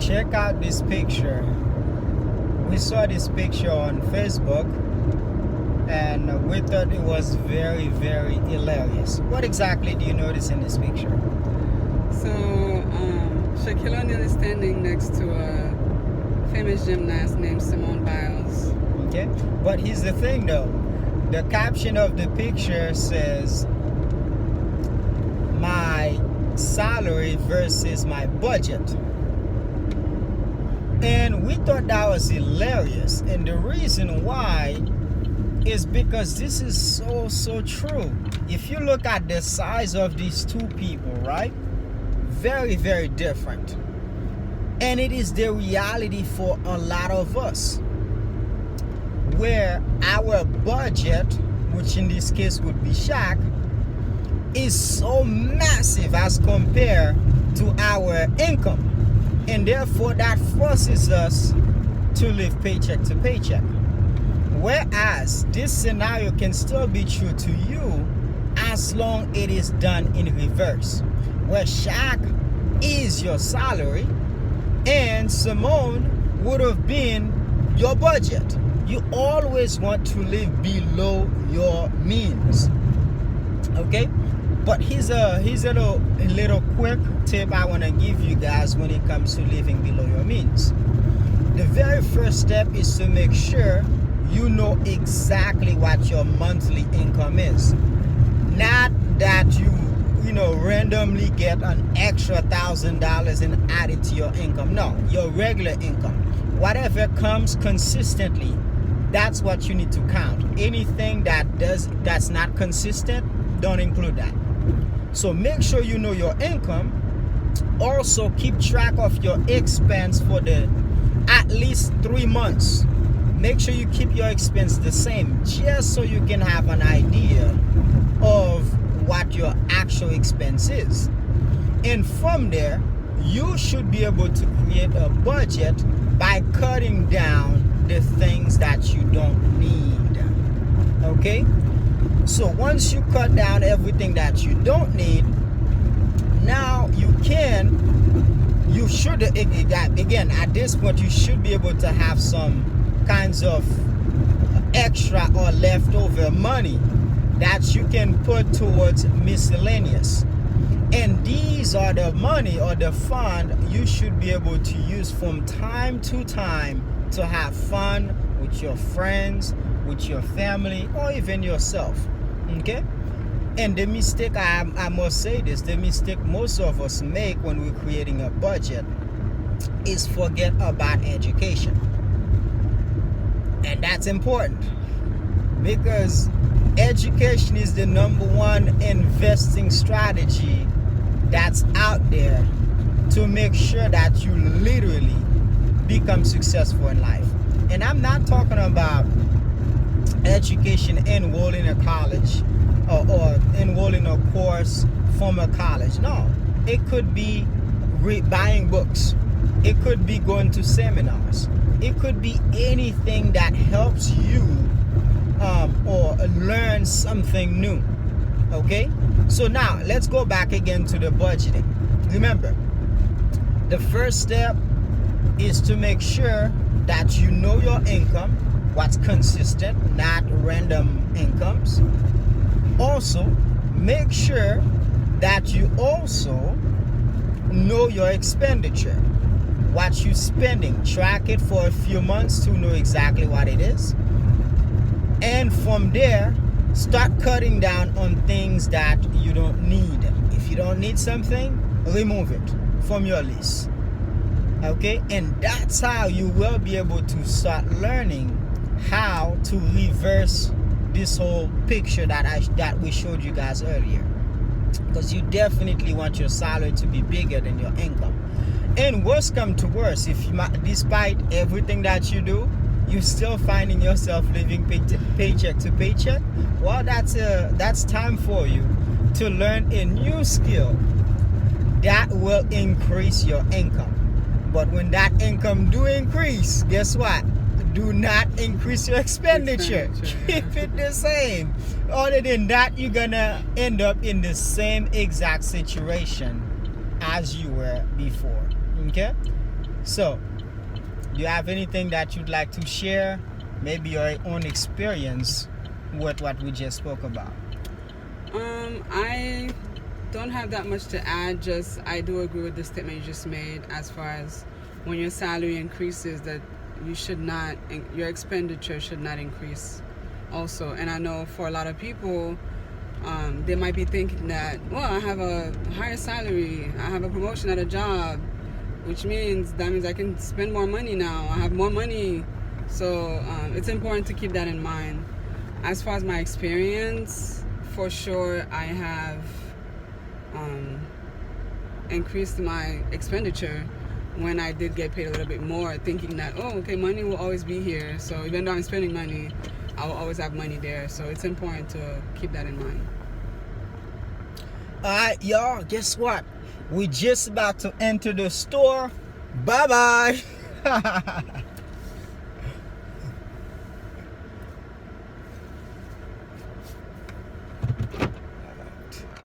check out this picture. We saw this picture on Facebook and we thought it was very, very hilarious. What exactly do you notice in this picture? So, Shaquille O'Neal is standing next to a famous gymnast named Simone Biles. Okay, but here's the thing though. The caption of the picture says, "My salary versus my budget." And we thought that was hilarious. And the reason why is because this is so true. If you look at the size of these two people, right? Very, very different. And it is the reality for a lot of us, where our budget, which in this case would be Shaq, is so massive as compared to our income. And therefore that forces us to live paycheck to paycheck. Whereas this scenario can still be true to you as long it is done in reverse, where Shaq is your salary and Simone would have been your budget. You always want to live below your means. Okay? But here's a little quick tip I want to give you guys when it comes to living below your means. The very first step is to make sure you know exactly what your monthly income is. Not that you randomly get an extra $1,000 and add it to your income. No, your regular income. Whatever comes consistently, that's what you need to count. Anything that's not consistent, don't include that. So make sure you know your income. Also keep track of your expense for the at least 3 months. Make sure you keep your expense the same, just so you can have an idea of what your actual expense is. And from there, you should be able to create a budget by cutting down the things that you don't need. Okay? So once you cut down everything that you don't need, now you should, again, at this point, you should be able to have some kinds of extra or leftover money that you can put towards miscellaneous. And these are the money or the fund you should be able to use from time to time to have fun with your friends, with your family, or even yourself. Okay? And the mistake, I must say this, the mistake most of us make when we're creating a budget is forget about education. And that's important, because education is the #1 investing strategy that's out there to make sure that you literally become successful in life. And I'm not talking about education enroll in a college or enroll in a course from a college. No, it could be buying books. It could be going to seminars. It could be anything that helps you or learn something new. Okay? So now let's go back again to the budgeting. Remember, the first step is to make sure that you know your income, what's consistent, not random incomes. Also, make sure that you also know your expenditure, what you're spending. Track it for a few months to know exactly what it is. And from there, start cutting down on things that you don't need. If you don't need something, remove it from your list. Okay? And that's how you will be able to start learning how to reverse this whole picture that we showed you guys earlier. Because you definitely want your salary to be bigger than your income. And worst come to worst, if you, despite everything that you do, you're still finding yourself living paycheck to paycheck, well, that's time for you to learn a new skill that will increase your income. But when that income do increase, guess what? Do not increase your expenditure. Keep it the same. Other than that, you're gonna end up in the same exact situation as you were before. Okay? So, do you have anything that you'd like to share? Maybe your own experience with what we just spoke about. I don't have that much to add. Just I do agree with the statement you just made as far as when your salary increases that you should not, your expenditure should not increase also. And I know for a lot of people, they might be thinking that, well, I have a higher salary, I have a promotion at a job, which means I can spend more money now, I have more money. So it's important to keep that in mind. As far as my experience, for sure I have increased my expenditure when I did get paid a little bit more, thinking that, oh, okay, money will always be here. So even though I'm spending money, I will always have money there. So it's important to keep that in mind. Alright, y'all, guess what? We just about to enter the store. Bye-bye.